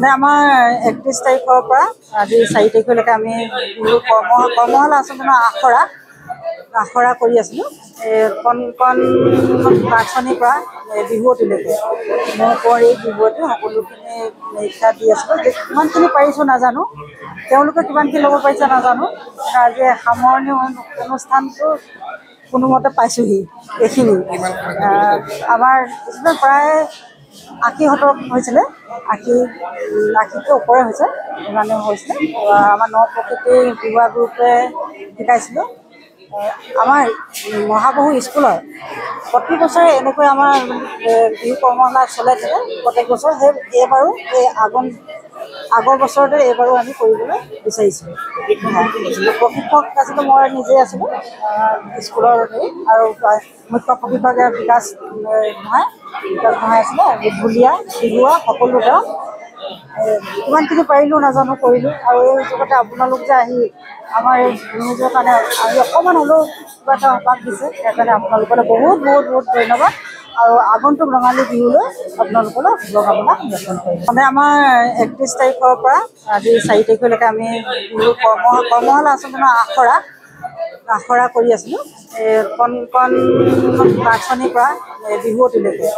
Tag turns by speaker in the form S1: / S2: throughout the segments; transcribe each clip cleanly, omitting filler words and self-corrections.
S1: মানে আমাৰ 31 তাৰিখৰ পৰা আজি 4 তাৰিখলৈকে আমি বিহু কৰ্মশালা আচলতে আখৰা কৰি আছিলোঁ। কণ নাচনিৰ পৰা বিহুৱতীলৈকে মোৰ কুঁৱৰী বিহুৱতী সকলোখিনি শিক্ষা দি আছিলোঁ। যে কিমানখিনি পাৰিছোঁ নাজানো, তেওঁলোকে কিমানখিনি ল'ব পাৰিছে নাজানো। আজি সামৰণি অনুষ্ঠানটো কোনোমতে পাইছোঁহি। এইখিনি আমাৰ প্ৰায় 80 হৈছিলে, 80তকৈ ওপৰে হৈছে, ইমানে হৈছিলে। আমাৰ নৱপ্ৰকৃতি বিহুৱা গ্ৰুপে শিকাইছিলোঁ। আমাৰ মহাবাহু স্কুলৰ প্ৰতি বছৰে এনেকৈ আমাৰ বিহু কৰ্মশালা চলাই থাকে প্ৰত্যেক বছৰ। এইবাৰো আগৰ বছৰতে এইবাৰো আমি কৰিবলৈ বিচাৰিছিলোঁ। প্ৰশিক্ষক আছিলোঁ মই নিজেই আছিলোঁ স্কুলৰ আৰু মুখ্য প্ৰশিক্ষকে বিকাশ গোহাঁই আছিলে। ঢুলীয়া বিহুৱা সকলো তেওঁ কিমানখিনি পাৰিলোঁ নাজানো, কৰিলোঁ। আৰু এই যুগতে আপোনালোক যে আহি আমাৰ এই বিহুৰ কাৰণে আমি অকণমান হ'লেও কিবা এটা সকাহ দিছে, সেইকাৰণে আপোনালোকলৈ বহুত বহুত বহুত ধন্যবাদ। আৰু আগন্তুক ৰঙালী বিহুলৈ আপোনালোকলৈ শুভকামনা জ্ঞাপন কৰিম। মানে আমাৰ 31 তাৰিখৰ পৰা আজি 4 তাৰিখলৈকে আমি বিহু কৰ্মশালা আচলতে আখৰা কৰি আছিলোঁ। কণ নাচনিৰ পৰা বিহুৱতীলৈকে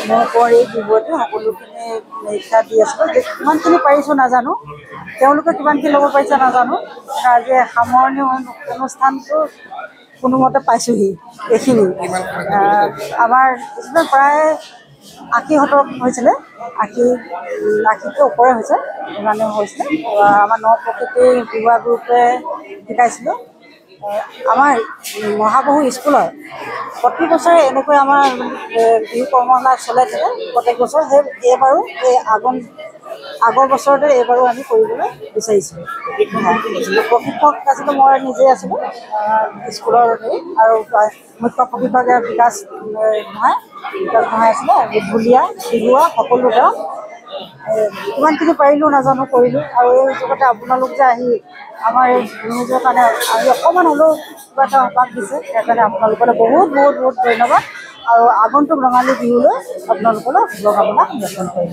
S1: মোৰ কুঁৱৰী বিহুৱতী সকলোখিনি শিক্ষা দি আছিলোঁ। যে কিমানখিনি পাৰিছোঁ নাজানো, তেওঁলোকে কিমানখিনি ল'ব পাৰিছে নাজানো। আজি সামৰণি অনুষ্ঠানটো কোনোমতে পাইছোঁহি। এইখিনি আমাৰ প্ৰায় 80 হৈছিলে, 80তকৈ ওপৰে হৈছে, ইমানে হৈছিলে। আমাৰ নৱপ্ৰকৃতি বিহুৱা গ্ৰুপে শিকাইছিলোঁ। আমাৰ মহাবাহু স্কুলৰ প্ৰতি বছৰে এনেকৈ আমাৰ বিহু কৰ্মশালা চলাই থাকে প্ৰত্যেক বছৰ। এইবাৰো আগৰ বছৰতে এইবাৰো আমি কৰিবলৈ বিচাৰিছিলোঁ। প্ৰশিক্ষক আছিলোঁ মই নিজেই আছিলোঁ স্কুলৰ আৰু মুখ্য প্ৰশিক্ষকে বিকাশ গোহাঁই আছিলে। ঢুলীয়া বিহুৱা সকলো তেওঁ কিমানখিনি পাৰিলোঁ নাজানো, কৰিলোঁ। আৰু এই যুগতে আপোনালোক যে আহি আমাৰ এই বিহুৰ কাৰণে আমি অকণমান হ'লেও কিবা এটা সকাহ দিছে, সেইকাৰণে আপোনালোকলৈ বহুত বহুত বহুত ধন্যবাদ। আৰু আগন্তুক ৰঙালী বিহুলৈ আপোনালোকলৈ শুভকামনা জ্ঞাপন কৰিলোঁ।